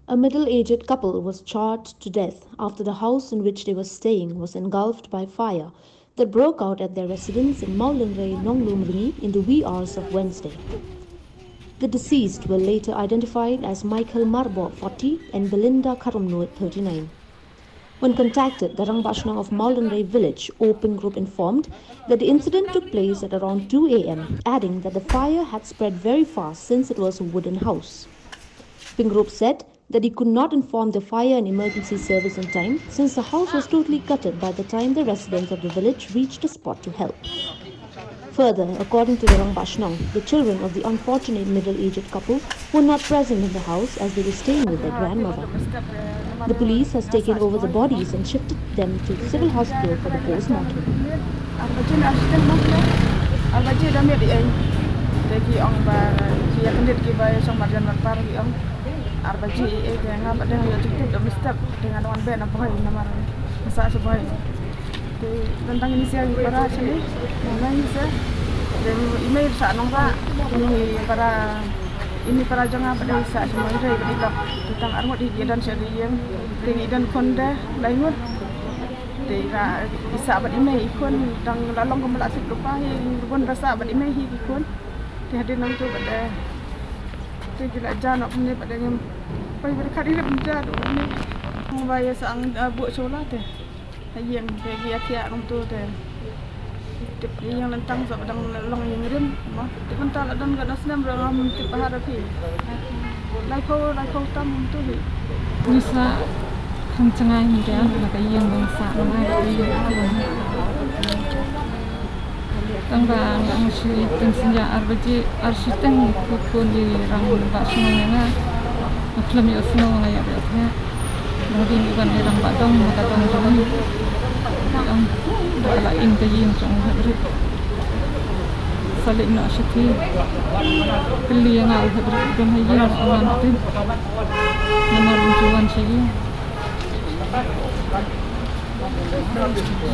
A middle-aged couple was charred to death after the house in which they were staying was engulfed by fire that broke out at their residence in Maulengray, Nonglumringi in the wee hours of Wednesday. The deceased were later identified as Michael Marbo, 40, and Belinda Karumno, 39. When contacted, the Rangbashnang of Maulengray village, Open Group informed that the incident took place at around 2 a.m., adding that the fire had spread very fast since it was a wooden house. Ping Group said that he could not inform the fire and emergency service in time since the house was totally gutted by the time the residents of the village reached the spot to help. Further, according to the Rangbashnang, the children of the unfortunate middle-aged couple were not present in the house as they were staying with their grandmother. The police has taken over the bodies and shifted them to the civil hospital for the post-mortem. Tentang inisial para sini, mulai saya email sa nong pa para ini para jangan pada sa semua itu kita tentang armut di dan seri yang tinggi dan konda lainut tega bisa abad email ikon tang lalong kemelasik lupa yang pun rasa abad email ikon tiada nang tu pada tinggi jangan punya pada yang pai berkali penjara ini membayar sang buat solat teh yang bagi akhir untuk tu yang lentang sebab dang long yang rim mah sebentar dan gak nasnem dalam tip harapi lai kau tam tu bisa kencang dia maka yang bangsa mengaji tangga ang si tensinya arsitek pun di rang basungnya aklam ya semua ngaya ya mungkin bukan orang Padang maka tahun yang lain kajian trong habrit saling nak syuti beli yang al habrit dan hajian aman tu nama runtuhan sih